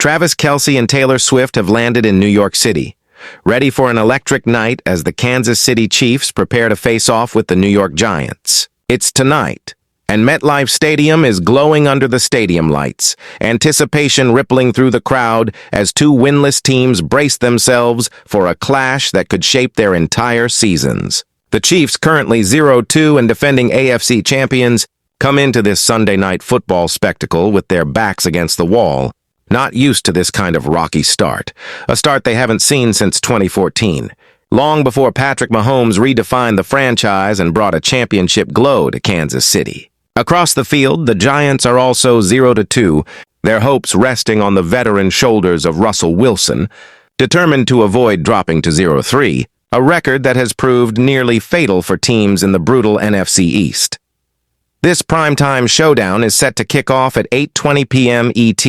Travis Kelce and Taylor Swift have landed in New York City, ready for an electric night as the Kansas City Chiefs prepare to face off with the New York Giants. It's tonight, and MetLife Stadium is glowing under the stadium lights, anticipation rippling through the crowd as two winless teams brace themselves for a clash that could shape their entire seasons. The Chiefs, currently 0-2 and defending AFC champions, come into this Sunday night football spectacle with their backs against the wall, not used to this kind of rocky start, a start they haven't seen since 2014, long before Patrick Mahomes redefined the franchise and brought a championship glow to Kansas City. Across the field, the Giants are also 0-2, their hopes resting on the veteran shoulders of Russell Wilson, determined to avoid dropping to 0-3, a record that has proved nearly fatal for teams in the brutal NFC East. This primetime showdown is set to kick off at 8:20 p.m. ET,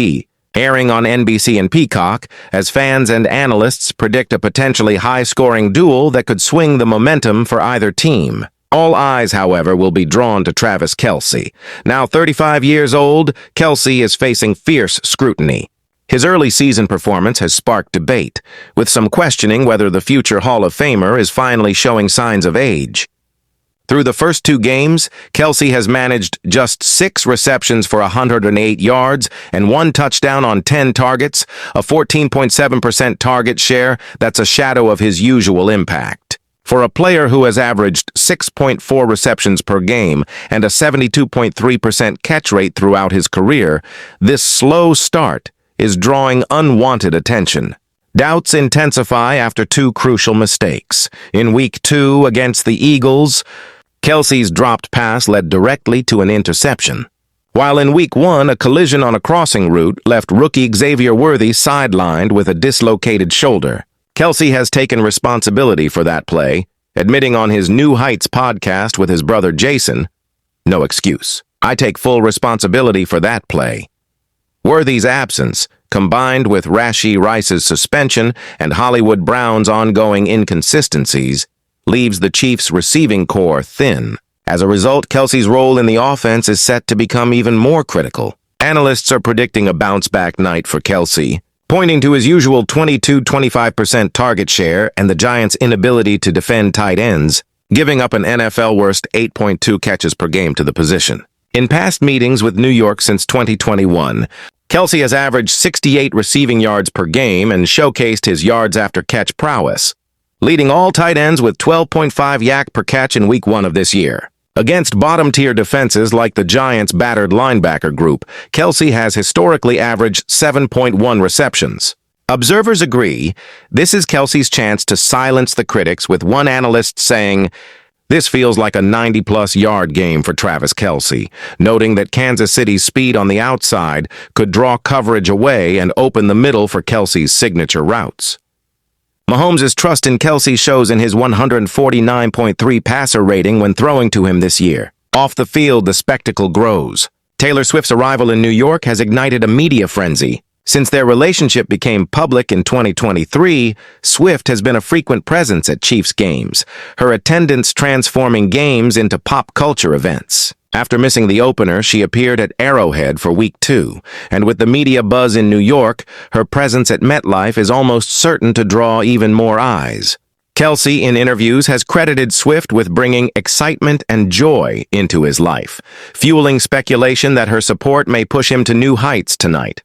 airing on NBC and Peacock, as fans and analysts predict a potentially high-scoring duel that could swing the momentum for either team. All eyes, however, will be drawn to Travis Kelce. Now 35 years old, Kelce is facing fierce scrutiny. His early season performance has sparked debate, with some questioning whether the future Hall of Famer is finally showing signs of age. Through the first two games, Kelce has managed just 6 receptions for 108 yards and 1 touchdown on 10 targets, a 14.7% target share that's a shadow of his usual impact. For a player who has averaged 6.4 receptions per game and a 72.3% catch rate throughout his career, this slow start is drawing unwanted attention. Doubts intensify after 2 crucial mistakes. In Week 2 against the Eagles, Kelce's dropped pass led directly to an interception, while in Week 1 a collision on a crossing route left rookie Xavier Worthy sidelined with a dislocated shoulder. Kelce has taken responsibility for that play, admitting on his New Heights podcast with his brother Jason, "No excuse. I take full responsibility for that play." Worthy's absence, combined with Rashee Rice's suspension and Hollywood Brown's ongoing inconsistencies, leaves the Chiefs' receiving core thin. As a result, Kelce's role in the offense is set to become even more critical. Analysts are predicting a bounce-back night for Kelce, pointing to his usual 22-25% target share and the Giants' inability to defend tight ends, giving up an NFL-worst 8.2 catches per game to the position. In past meetings with New York since 2021, Kelce has averaged 68 receiving yards per game and showcased his yards after catch prowess, leading all tight ends with 12.5 yak per catch in Week 1 of this year. Against bottom-tier defenses like the Giants' battered linebacker group, Kelce has historically averaged 7.1 receptions. Observers agree this is Kelce's chance to silence the critics, with one analyst saying, "This feels like a 90-plus yard game for Travis Kelce," noting that Kansas City's speed on the outside could draw coverage away and open the middle for Kelce's signature routes. Mahomes' trust in Kelce shows in his 149.3 passer rating when throwing to him this year. Off the field, the spectacle grows. Taylor Swift's arrival in New York has ignited a media frenzy. Since their relationship became public in 2023, Swift has been a frequent presence at Chiefs games, her attendance transforming games into pop culture events. After missing the opener, she appeared at Arrowhead for Week 2, and with the media buzz in New York, her presence at MetLife is almost certain to draw even more eyes. Kelce, in interviews, has credited Swift with bringing excitement and joy into his life, fueling speculation that her support may push him to new heights tonight.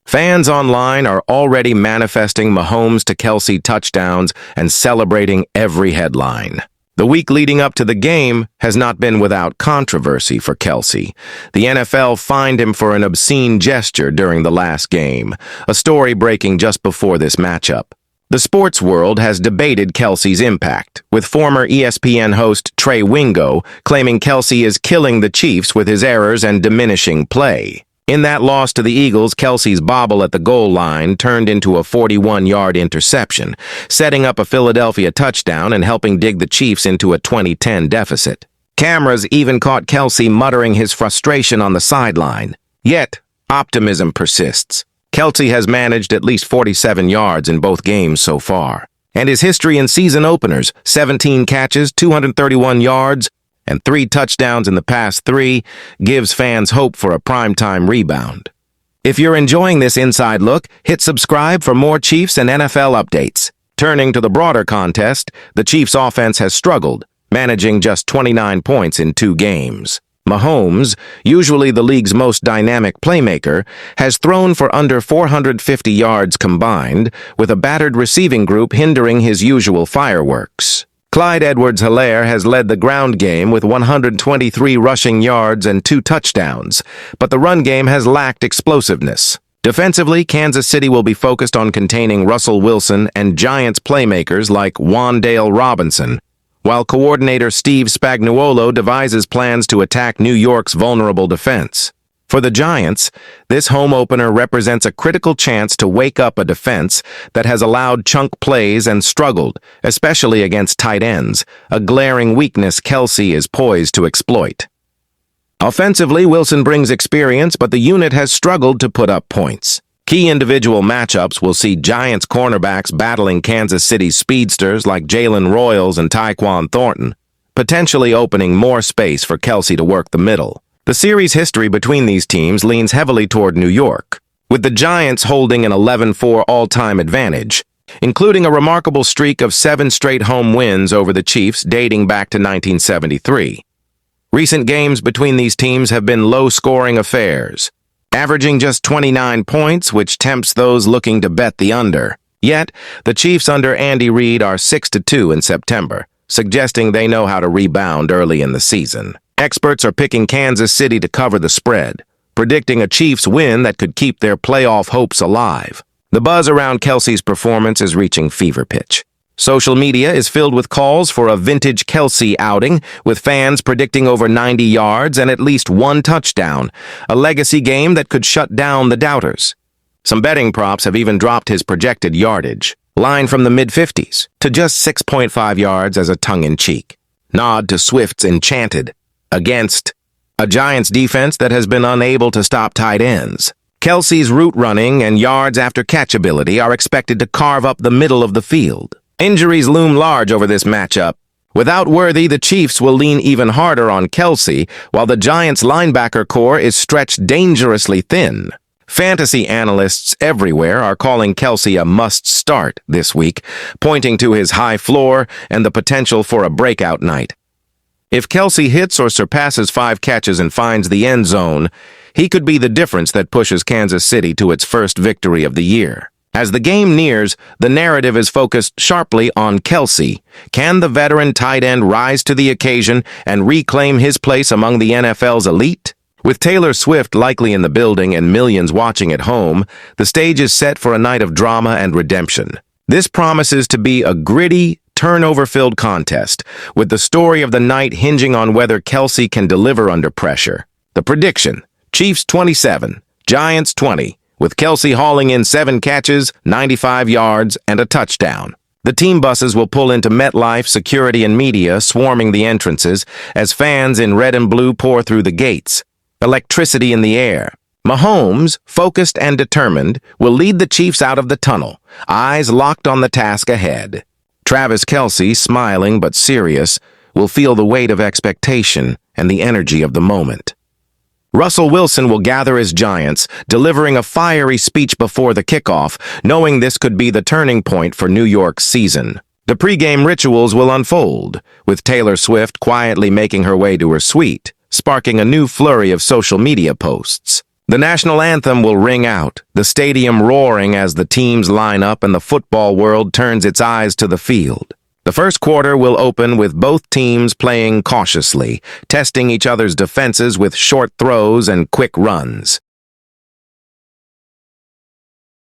Fans online are already manifesting Mahomes to Kelce touchdowns and celebrating every headline. The week leading up to the game has not been without controversy for Kelce. The NFL fined him for an obscene gesture during the last game, a story breaking just before this matchup. The sports world has debated Kelce's impact, with former ESPN host Trey Wingo claiming Kelce is killing the Chiefs with his errors and diminishing play. In that loss to the Eagles, Kelce's bobble at the goal line turned into a 41-yard interception, setting up a Philadelphia touchdown and helping dig the Chiefs into a 20-10 deficit. Cameras even caught Kelce muttering his frustration on the sideline. Yet, optimism persists. Kelce has managed at least 47 yards in both games so far. And his history in season openers, 17 catches, 231 yards, and 3 touchdowns in the past 3, gives fans hope for a primetime rebound. If you're enjoying this inside look, hit subscribe for more Chiefs and NFL updates. Turning to the broader contest, the Chiefs' offense has struggled, managing just 29 points in 2 games. Mahomes, usually the league's most dynamic playmaker, has thrown for under 450 yards combined, with a battered receiving group hindering his usual fireworks. Clyde Edwards-Helaire has led the ground game with 123 rushing yards and 2 touchdowns, but the run game has lacked explosiveness. Defensively, Kansas City will be focused on containing Russell Wilson and Giants playmakers like Wan'Dale Robinson, while coordinator Steve Spagnuolo devises plans to attack New York's vulnerable defense. For the Giants, this home opener represents a critical chance to wake up a defense that has allowed chunk plays and struggled, especially against tight ends, a glaring weakness Kelce is poised to exploit. Offensively, Wilson brings experience, but the unit has struggled to put up points. Key individual matchups will see Giants cornerbacks battling Kansas City's speedsters like Jalen Royals and Tyquan Thornton, potentially opening more space for Kelce to work the middle. The series history between these teams leans heavily toward New York, with the Giants holding an 11-4 all-time advantage, including a remarkable streak of 7 straight home wins over the Chiefs dating back to 1973. Recent games between these teams have been low-scoring affairs, averaging just 29 points, which tempts those looking to bet the under. Yet, the Chiefs under Andy Reid are 6-2 in September, suggesting they know how to rebound early in the season. Experts are picking Kansas City to cover the spread, predicting a Chiefs win that could keep their playoff hopes alive. The buzz around Kelce's performance is reaching fever pitch. Social media is filled with calls for a vintage Kelce outing, with fans predicting over 90 yards and at least 1 touchdown, a legacy game that could shut down the doubters. Some betting props have even dropped his projected yardage, line from the mid-50s, to just 6.5 yards as a tongue-in-cheek. Nod to Swift's Enchanted, against a Giants defense that has been unable to stop tight ends. Kelce's route running and yards after catch ability are expected to carve up the middle of the field. Injuries loom large over this matchup. Without Worthy, the Chiefs will lean even harder on Kelce, while the Giants' linebacker core is stretched dangerously thin. Fantasy analysts everywhere are calling Kelce a must-start this week, pointing to his high floor and the potential for a breakout night. If Kelce hits or surpasses 5 catches and finds the end zone, he could be the difference that pushes Kansas City to its first victory of the year. As the game nears, the narrative is focused sharply on Kelce. Can the veteran tight end rise to the occasion and reclaim his place among the NFL's elite? With Taylor Swift likely in the building and millions watching at home, the stage is set for a night of drama and redemption. This promises to be a gritty, turnover-filled contest, with the story of the night hinging on whether Kelce can deliver under pressure. The prediction: Chiefs 27, Giants 20, with Kelce hauling in 7 catches, 95 yards, and a touchdown. The team buses will pull into MetLife, security and media swarming the entrances as fans in red and blue pour through the gates. Electricity in the air. Mahomes, focused and determined, will lead the Chiefs out of the tunnel, eyes locked on the task ahead. Travis Kelce, smiling but serious, will feel the weight of expectation and the energy of the moment. Russell Wilson will gather his Giants, delivering a fiery speech before the kickoff, knowing this could be the turning point for New York's season. The pregame rituals will unfold, with Taylor Swift quietly making her way to her suite, sparking a new flurry of social media posts. The national anthem will ring out, the stadium roaring as the teams line up and the football world turns its eyes to the field. The first quarter will open with both teams playing cautiously, testing each other's defenses with short throws and quick runs.